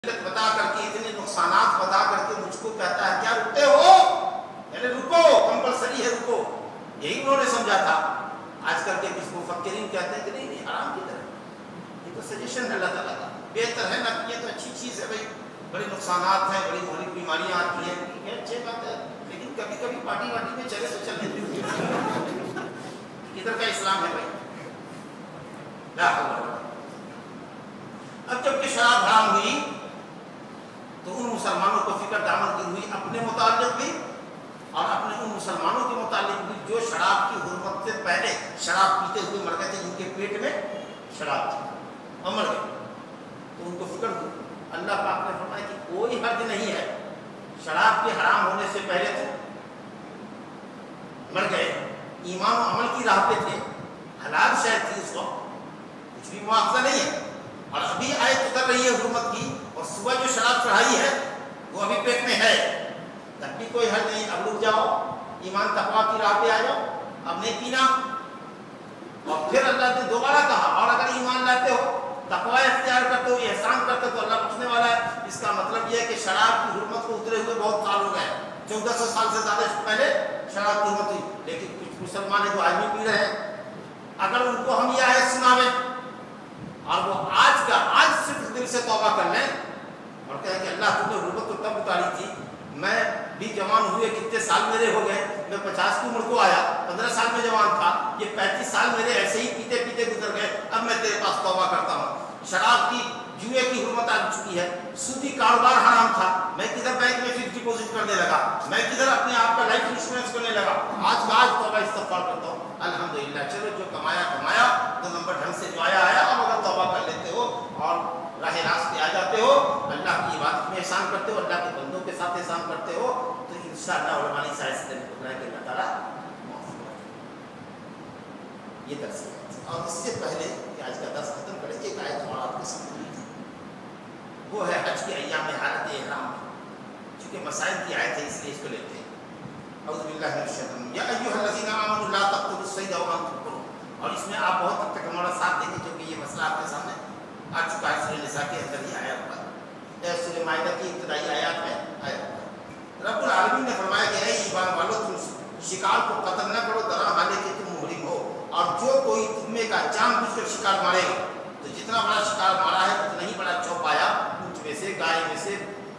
بتا کر کے اتنے نقصانات بتا کر کے مجھ کو کہتا ہے کیا رکتے ہو؟ یعنی رکو، کمپلسری ہے رکو. یہی انہوں نے سمجھا تھا. آج کل کے کچھ مفکرین کہتے ہیں کہ نہیں نہیں حرام کی طرح، یہ تو سجیشن ہے اللہ تعالیٰ کا، بہتر ہے نہ کہ یہ تو اچھی چیز ہے بھائی، بڑے نقصانات ہیں، بڑی بڑی بیماریاں آتی ہیں، یہ اچھی بات ہے، لیکن کبھی کبھی پارٹی واٹی میں چلے تو چلنے دیں. کدھر کا اسلام ہے بھائی؟ لا حول ولا قوة. اب جب کہ شراب حرام ہوئی تو ان مسلمانوں کو فکر دامن کی ہوئی اپنے متعلق بھی اور اپنے ان مسلمانوں کے متعلق بھی جو شراب کی حرمت سے پہلے شراب پیتے ہوئے مر گئے تھے، جن کے پیٹ میں شراب تھی اور مر گئے، تو ان کو فکر ہوئی. اللہ پاک نے فرمایا کہ کوئی حرج نہیں ہے، شراب کے حرام ہونے سے پہلے تو مر گئے، ایمان و عمل کی راہ پہ تھے، حلال شاید تھی اس وقت، کچھ بھی مواخذہ نہیں ہے، اور ابھی آیت اتر رہی ہے حرمت کی، اور صبح جو شراب چڑھائی ہے وہ ابھی پیٹ میں ہے، تب بھی کوئی حل نہیں. اب رک جاؤ، ایمان تقویٰ کی راہ پہ آ جاؤ، اب نہیں پینا. اور پھر اللہ نے دوبارہ کہا اور اگر ایمان لاتے ہو، تقویٰ اختیار کرتے ہو، احسان کرتے ہو تو اللہ بخشنے والا ہے. اس کا مطلب یہ ہے کہ شراب کی حرمت کو اترے ہوئے بہت سال ہو گئے، 1400 سال سے زیادہ پہلے شراب کی حرمت ہوئی. لیکن کچھ مسلمان ہیں جو آج بھی پی رہے ہیں، اگر ان کو ہم یہ آیت سناویں اور وہ آج صرف دل سے توبہ کر لیں اور کہیں کہ اللہ تم نے حرمت تو تب اتاری تھی، میں بھی جوان ہوئے کتنے سال میرے ہو گئے، میں 50 کی عمر کو آیا، 15 سال میں جوان تھا، یہ 35 سال میرے ایسے ہی پیتے پیتے گزر گئے، اب میں تیرے پاس توبہ کرتا ہوں. شراب کی جوئے کی حرمت آ چکی ہے، سودی کاروبار حرام تھا، میں کدھر بینک میں فکس ڈپوزٹ کرنے لگا، میں کدھر اپنے آپ کا لائف انشورنس کرنے لگا، آج توبہ استغفار کرتا ہوں الحمدللہ. چلو جو کمایا 2 نمبر ڈھنگ سے جو آیا اب اگر توبہ کر لیتے ہو اور راہ راست پہ آ جاتے ہو، اللہ کی عبادت میں احسان کرتے ہو، اللہ کے بندوں کے ساتھ احسان کرتے ہو، تو انشاءاللہ علماء نے سائنس دن کو بنائے کہ اللہ تعالیٰ معاف کرے. یہ درس ہے. اور اس سے پہلے کہ آج کا درس ختم کرے، ایک آیت اور آپ کے سامنے وہ ہے حج کے ایام حالت احرام میں، چونکہ مسائل کی آیت ہے اس لیے اس کو لیتے ہیں. اعوذ باللہ من الشیطان یا ایھا الذین آمنوا لا تقتلوا الصید وانتم حرم. اور اس میں آپ بہت حد تک ہمارا ساتھ دیں گے کیونکہ یہ مسئلہ آپ کے سامنے آ چکا ہے. سورہ نساء کے اندر ہی آیا ہوا ہے، سورہ مائدہ کی ابتدائی آیات میں آیا ہوا ہے. رب العالمین نے فرمایا کہ اے ایمان والو تم شکار کو قتل نہ کرو درا حالے کہ تم محرم ہو، اور جو کوئی تم میں کا جان بوجھ کر شکار مارے گا تو جتنا بڑا شکار مارا ہے اتنا ہی بڑا چوپایا، اونٹ میں سے، گائے میں سے،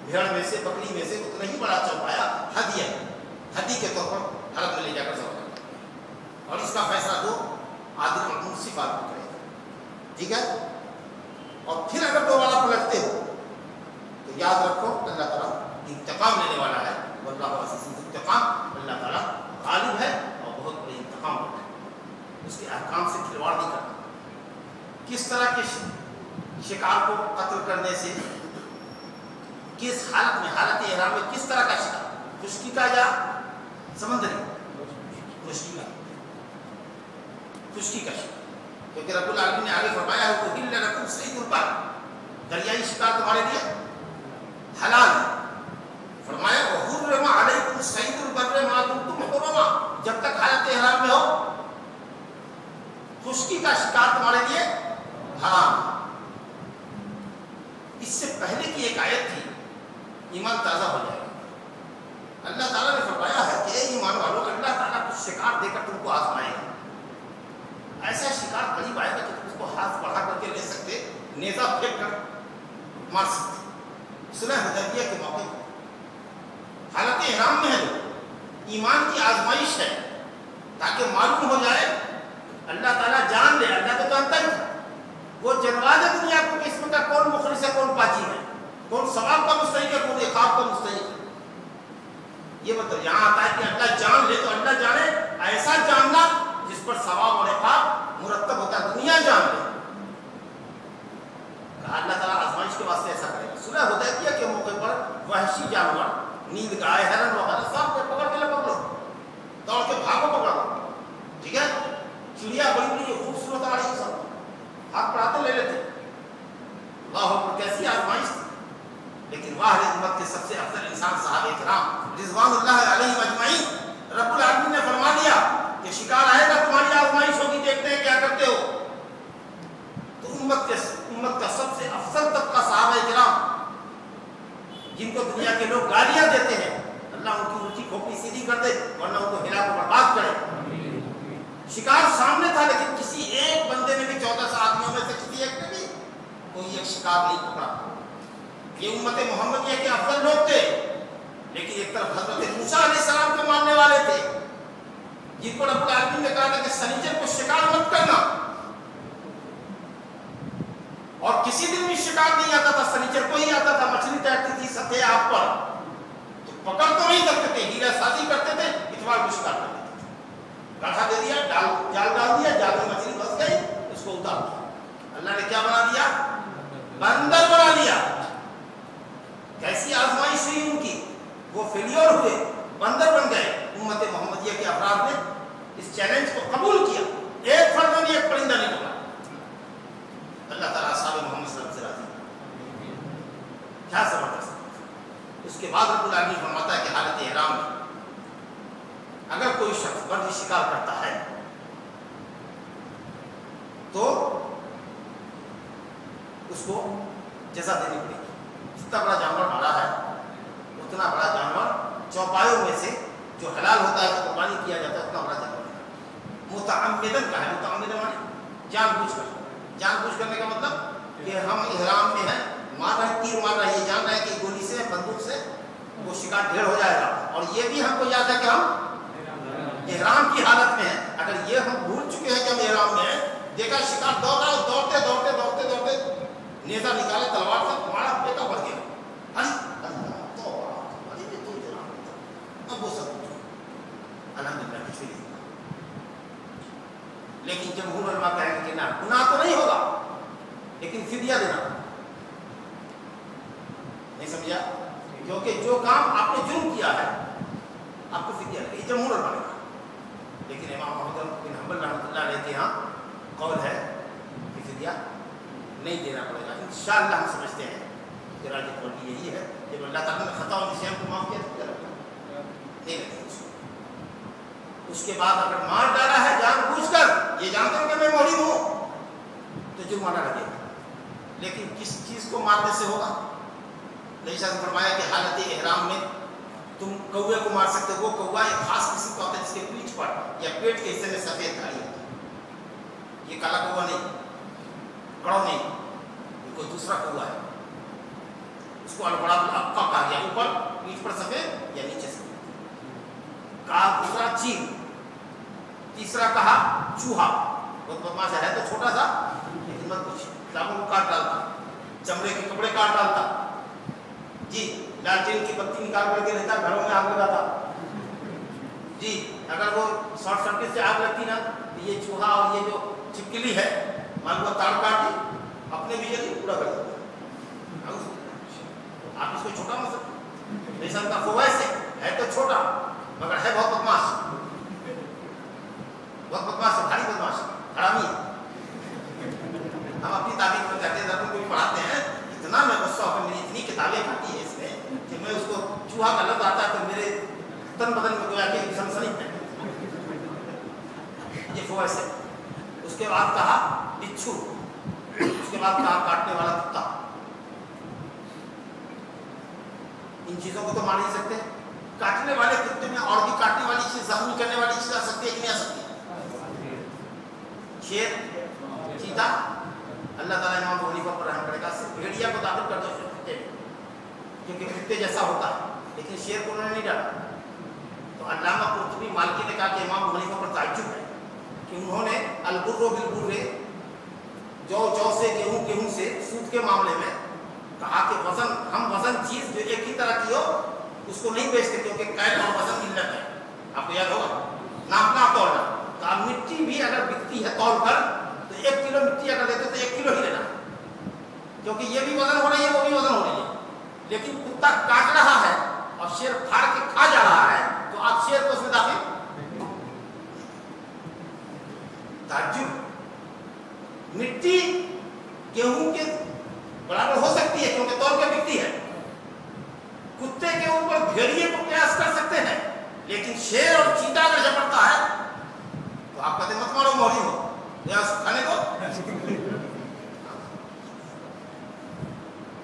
بھیڑ میں سے، بکری میں سے اتنا ہی بڑا چوپایا ہدی کے طور پر حرم میں لے جا کر ذبح کرنا، اور اس کا فیصلہ دو عادل اور منصف آدمی کرے گا. ٹھیک ہے. اور پھر اگر دوبارہ پلٹتے ہو تو یاد رکھو اللہ تعالیٰ انتقام لینے والا ہے، واللہ عزیز ذو انتقام. اللہ تعالیٰ غالب ہے اور بہت بڑے انتقام ہوتا ہے، اس کے احکام سے کھلواڑ نہیں کرنا. کس طرح کے شکار کو قتل کرنے سے، کس حالت میں، حالت احرام میں کس طرح کا شکار، خشکی کا یا سمندری؟ خشکی کا شکار، کیونکہ رب العالمین نے آگے فرمایا ہے احل لکم صید البر، دریائی شکار تمہارے لیے حلال ہے. فرمایا وحرم علیکم صید البر ما دمتم حرما، جب تک حالت احرام میں ہو خشکی کا شکار تمہارے لیے حرام ہے. اس سے پہلے کی ایک آیت تھی ایمان تازہ ہو جائے گا. اللہ تعالیٰ نے فرمایا ہے کہ اے ایمان والو اللہ تعالیٰ کچھ شکار دے کر تم کو آزمائے گا. ایسا شکار قریب آئے گا کہ تم اس کو ہاتھ بڑھا کر کے لے سکتے، نیزہ پھینک کر مار سکتے. صلح حدیبیہ کے موقع پر حالت احرام میں ہے، ایمان کی آزمائش ہے تاکہ معلوم ہو جائے، اللہ تعالیٰ جان لے، اللہ تو جانتا ہی تھا، وہ جنوا دے دنیا کو کہ اس میں کا کون مخلص ہے، کون پاجی ہے، کون ثواب کا مستحق ہے، کون عقاب کا مستحق ہے. یہ مطلب یہاں آتا ہے کہ اللہ جان لے تو اللہ جانے ایسا جاننا جس پر ثواب اور عقاب مرتب ہوتا ہے. دنیا جان لے، اللہ تعالیٰ آزمائش کے واسطے ایسا کرے گا. صلح حدیبیہ کے موقع پر وحشی جانور، نیل گائے، ہرن وغیرہ سب کو پکڑ کے لے پکڑو، دوڑ کے بھاگو پکڑو. ٹھیک ہے. چڑیا بڑی بڑی خوبصورت آ رہی سب ہاتھ پڑھاتے لے لیتے. اللہ اکبر، کیسی آزمائش تھی. لیکن واحد امت کے سب سے افضل انسان صحابہ کرام رضوان اللہ علیہم اجمعین، رب العالمین نے فرما دیا کہ شکار آئے گا، تمہاری آزمائش ہوگی، دیکھتے ہیں کیا کرتے ہو. تو امت کا سب سے افضل طبقہ صحابہ کرام جن کو دنیا کے لوگ گالیاں دیتے ہیں، اللہ ان کی الٹی کھوپڑی سیدھی کر دے ورنہ ان کو ہلا کو برباد کرے۔ شکار سامنے تھا لیکن کسی ایک بندے نے بھی 1400 آدمیوں میں سے کسی ایک نے بھی کوئی ایک شکار نہیں پکڑا۔ یہ امت محمدیہ کے افضل لوگ تھے، لیکن ایک طرف حضرت موسیٰ علیہ السلام کو ماننے والے تھے جن کو رب العالمین نے کہا تھا کہ سنیچر کو شکار مت کرنا، اور کسی دن بھی شکار نہیں آتا تھا، سنیچر کو ہی آتا تھا، مچھلی تیرتی تھی سطح آگ پر تو پکڑ تو نہیں کرتے تھے، ہیرا سازی کرتے تھے، اتوار کو شکار کرتے تھے، گاٹھا دے دیا، جال ڈال دیا، جال میں مچھلی پھنس گئی، اس کو اتار دیا۔ اللہ نے کیا بنا دیا؟ بندر بنا دیا۔ کیسی آزمائش ہوئی ان کی، وہ فیلیور ہوئے، بندر بن گئے۔ امت محمدیہ کے افراد نے اس چیلنج کو قبول کیا، ایک فرد نے ایک پرندہ نہیں پکڑا۔ اللہ تعالیٰ اصحاب محمد صلی اللہ علیہ وسلم سے راضی، کیا زبردست۔ اس کے بعد رب العالمین فرماتا ہے کہ حالت احرام میں اگر کوئی شخص برد شکار کرتا ہے تو اس کو جزا دینی پڑے گی۔ جتنا بڑا جانور مارا ہے اتنا بڑا جانور چوپایوں میں سے جو حلال ہوتا ہے تو قربانی کیا جاتا ہے اتنا بڑا جانور متعمدن کا ہے۔ متعمدن مانے جان بوجھ کر، جان بوجھ کرنے کا مطلب کہ ہم احرام میں ہیں، مار رہے ہیں، تیر مار رہے ہیں، یہ جان رہے ہیں کہ گولی سے بندوق سے وہ شکار ڈھیر ہو جائے گا، اور یہ بھی ہم کو یاد ہے کہ ہم احرام کی حالت میں ہیں۔ اگر یہ ہم بھول چکے ہیں کہ ہم احرام میں ہیں، دیکھا شکار دوڑ رہا ہے، دوڑتے دوڑتے دوڑتے دوڑتے نیزہ نکالے تلوار سے مارا، بیٹا بڑھ گیا، اب وہ سب الحمدللہ کچھ بھی نہیں۔ لیکن جمہور علماء کہیں گے کہ نہ، گناہ تو نہیں ہوگا لیکن فدیہ دینا، نہیں سمجھا؟ کیونکہ جو کام آپ نے جرم کیا ہے آپ کو فدیہ دینا، یہ جمہور علماء نے کہا۔ لیکن امام محمد بن حنبل رحمۃ اللہ علیہ کے یہاں قول ہے کہ فدیہ نہیں دینا پڑے گا۔ انشاءاللہ ہم سمجھتے ہیں کہ راجح قول یہی ہے، جب اللہ تعالیٰ نے خطا اور نسیان کو معاف کیا تو کیا رکھا نہیں لگے اس کو۔ اس کے بعد اگر مار ڈالا ہے جان بوجھ کر، یہ جانتے ہیں کہ میں محرم ہوں، تو جرمانہ لگے گا، لیکن کس چیز کو مارنے سے ہوگا؟ نبی صلی اللہ علیہ وسلم نے فرمایا کہ حالت احرام میں تم کوے کو مار سکتے ہو۔ وہ کوہ ایک خاص قسم کا ہوتا ہے جس کے پیٹھ پر یا پیٹ کے حصے میں سفید دھاری ہوتی ہے، یہ کالا کوہ نہیں، کڑو نہیں، یہ کوئی دوسرا کوہ ہے، اس کو البڑا الابقا کہا گیا، اوپر پیٹھ پر سفید یا نیچے سفید کہا۔ دوسرا چیل، تیسرا کہا چوہا، بہت بدماش ہے تو چھوٹا سا لیکن مت کچھ کتابوں کو کاٹ ڈالتا، چمڑے کے کپڑے کاٹ ڈالتا، جی لالٹین کی بتی نکال کر کے رہتا، گھروں میں آگ لگاتا، جی اگر وہ شارٹ سرکٹ سے آگ لگتی نا تو یہ چوہا اور یہ جو چھپکلی ہے مان لو تار کاٹی اپنے بھی جلی پورا کر دیتا۔ آپ اس کو چھوٹا مت سکتے، جیسا کا فوائد ہے تو چھوٹا مگر ہے بہت بدماش، بہت بدماش ہے، بھاری بدماش، حرامی ہے۔ ہم اپنی تعبیر میں کہتے ہیں، درد کو بھی پڑھاتے ہیں، اتنا میں غصہ ہو میری اتنی کتابیں کھاتی ہیں اس میں کہ میں اس کو چوہا کا لفظ آتا ہے تو میرے تن بدن میں گویا کہ سنسنی ہے، یہ فوائد ہے۔ اس کے بعد کہا بچھو، اس کے بعد کہا کاٹنے والا کتا۔ ان چیزوں کو تو مار نہیں سکتے، کاٹنے والے کتے میں اور بھی کاٹنے والی چیز، زخمی کرنے والی چیز آ سکتی ہے کہ نہیں آ سکتی؟ شیر، چیتا، اللہ تعالیٰ امام ابو حنیفہ پر رحم کرے گا، صرف بھیڑیا کو داخل کر دو کتے میں کیونکہ کتے جیسا ہوتا ہے، لیکن شیر کو انہوں نے نہیں ڈالا۔ تو علامہ قرطبی مالکی نے کہا کہ امام ابو حنیفہ پر تعجب ہے کہ انہوں نے البر بالبر، جو سے گیہوں سے سود کے معاملے میں کہا کہ وزن، ہم وزن چیز جو ایک ہی طرح کی ہو اس کو نہیں بیچتے کیونکہ قید اور وزن علت ہے، آپ کو یاد ہوگا، ناپنا تولنا۔ تو اب مٹی بھی اگر بکتی ہے تول کر تو 1 کلو مٹی اگر دیتے تو 1 کلو ہی لینا، کیونکہ یہ بھی وزن ہو رہی ہے وہ بھی وزن ہو رہی ہے۔ لیکن کتا کاٹ رہا ہے اور شیر پھاڑ کے کھا جا رہا ہے تو آپ شیر کو اس میں داخل تعجب۔ مٹی گیہوں کے برابر ہو سکتی ہے کیونکہ تول کے بکتی ہے، کتے کے اوپر بھیڑیے کو قیاس کر سکتے ہیں، لیکن شیر اور چیتا اگر جھپٹتا ہے تو آپ کہتے مت مارو موری ہو یا کھانے کو۔